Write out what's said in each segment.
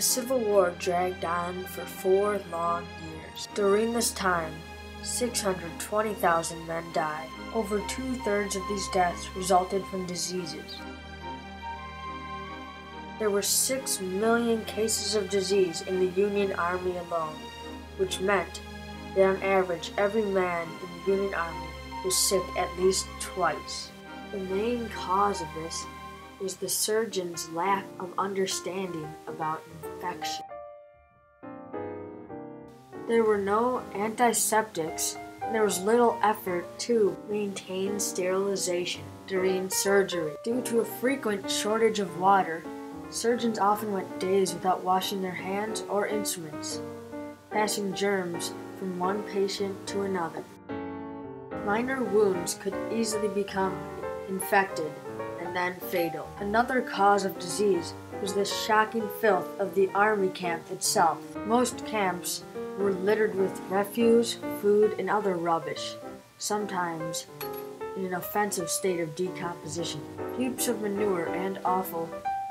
Civil War dragged on for 4 long years. During this time, 620,000 men died. Over 2/3 of these deaths resulted from diseases. There were 6 million cases of disease in the Union Army alone, which meant that on average every man in the Union Army was sick at least twice. The main cause of this was the surgeons' lack of understanding about infection. There were no antiseptics, and there was little effort to maintain sterilization during surgery. Due to a frequent shortage of water, surgeons often went days without washing their hands or instruments, passing germs from one patient to another. Minor wounds could easily become infected and then fatal. Another cause of disease was the shocking filth of the army camp itself. Most camps were littered with refuse, food, and other rubbish, sometimes in an offensive state of decomposition. Heaps of manure and offal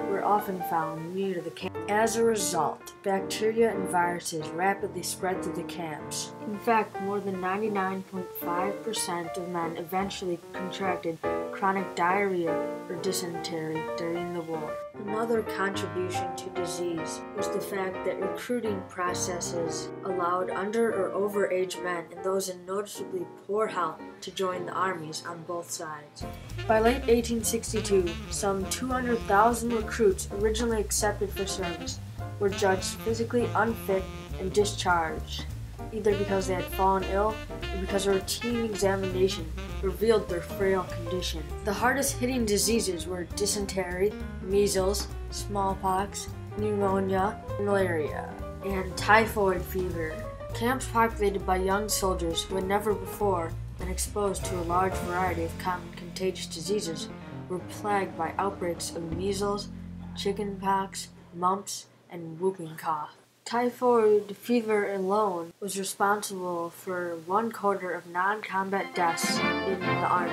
were often found near the camp. As a result, bacteria and viruses rapidly spread through the camps. In fact, more than 99.5% of men eventually contracted chronic diarrhea or dysentery during the war. Another contribution to disease was the fact that recruiting processes allowed under or overage men and those in noticeably poor health to join the armies on both sides. By late 1862, some 200,000 recruits originally accepted for service were judged physically unfit and discharged, either because they had fallen ill or because a routine examination revealed their frail condition. The hardest hitting diseases were dysentery, measles, smallpox, pneumonia, malaria, and typhoid fever. Camps populated by young soldiers who had never before been exposed to a large variety of common contagious diseases were plagued by outbreaks of measles, chickenpox, mumps, and whooping cough. Typhoid fever alone was responsible for 1/4 of non-combat deaths in the Army.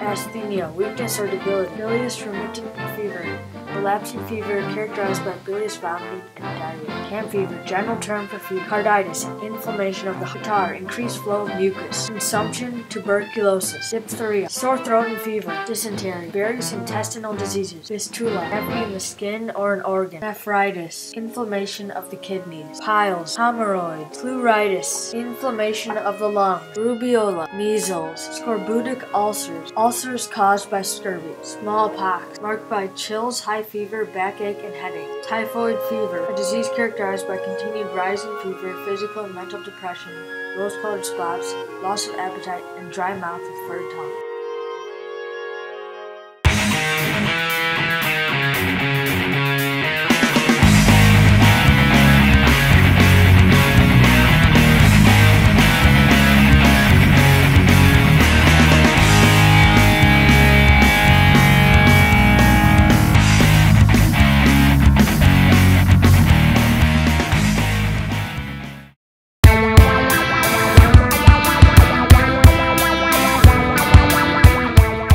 Asthenia, weakness or debility, bilious remittent fever, relapsing fever characterized by bilious vomiting and diarrhea. Camp fever, general term for fever. Carditis, inflammation of the catarrh, increased flow of mucus. Consumption, tuberculosis. Diphtheria, sore throat and fever. Dysentery, various intestinal diseases. Fistula, cavity in the skin or an organ. Nephritis, inflammation of the kidneys. Piles, hemorrhoids. Pleuritis, inflammation of the lungs. Rubeola, measles. Scorbutic ulcers, ulcers caused by scurvy. Smallpox, marked by chills, high fever, backache, and headache. Typhoid fever, a disease characterized by continued rising fever, physical and mental depression, rose-colored spots, loss of appetite, and dry mouth with furred tongue.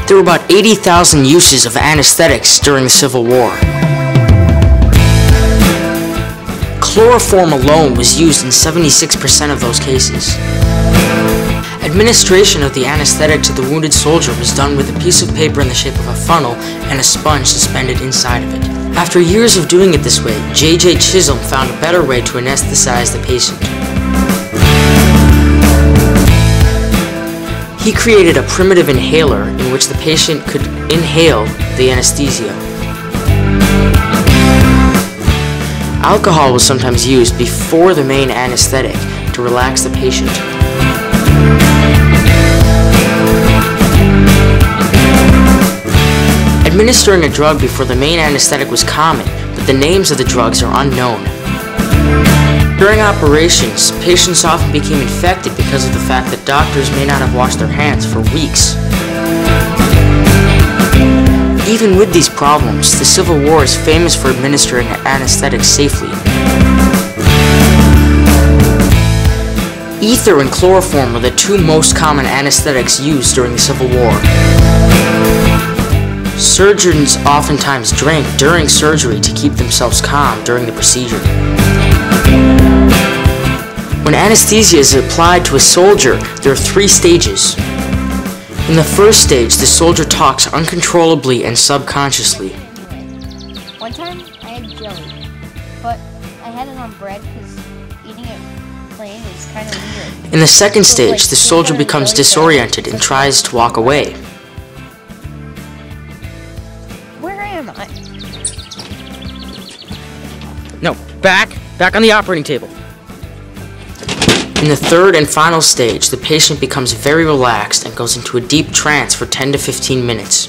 There were about 80,000 uses of anesthetics during the Civil War. Chloroform alone was used in 76% of those cases. Administration of the anesthetic to the wounded soldier was done with a piece of paper in the shape of a funnel and a sponge suspended inside of it. After years of doing it this way, J.J. Chisholm found a better way to anesthetize the patient. He created a primitive inhaler in which the patient could inhale the anesthesia. Alcohol was sometimes used before the main anesthetic to relax the patient. Administering a drug before the main anesthetic was common, but the names of the drugs are unknown. During operations, patients often became infected because of the fact that doctors may not have washed their hands for weeks. Even with these problems, the Civil War is famous for administering anesthetics safely. Ether and chloroform were the 2 most common anesthetics used during the Civil War. Surgeons oftentimes drank during surgery to keep themselves calm during the procedure. When anesthesia is applied to a soldier, there are 3 stages. In the first stage, the soldier talks uncontrollably and subconsciously. One time I had jelly, but I had it on bread because eating it plain is kind of weird. In the second stage, the soldier becomes disoriented and tries to walk away. Where am I? No, back on the operating table. In the third and final stage, the patient becomes very relaxed and goes into a deep trance for 10 to 15 minutes.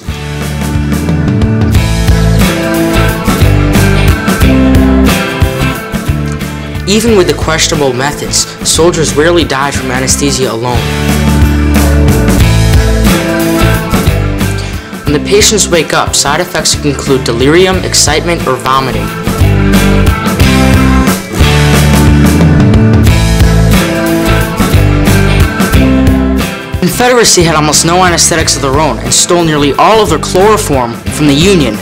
Even with the questionable methods, soldiers rarely die from anesthesia alone. When the patients wake up, side effects can include delirium, excitement, or vomiting. The Confederacy had almost no anesthetics of their own and stole nearly all of their chloroform from the Union.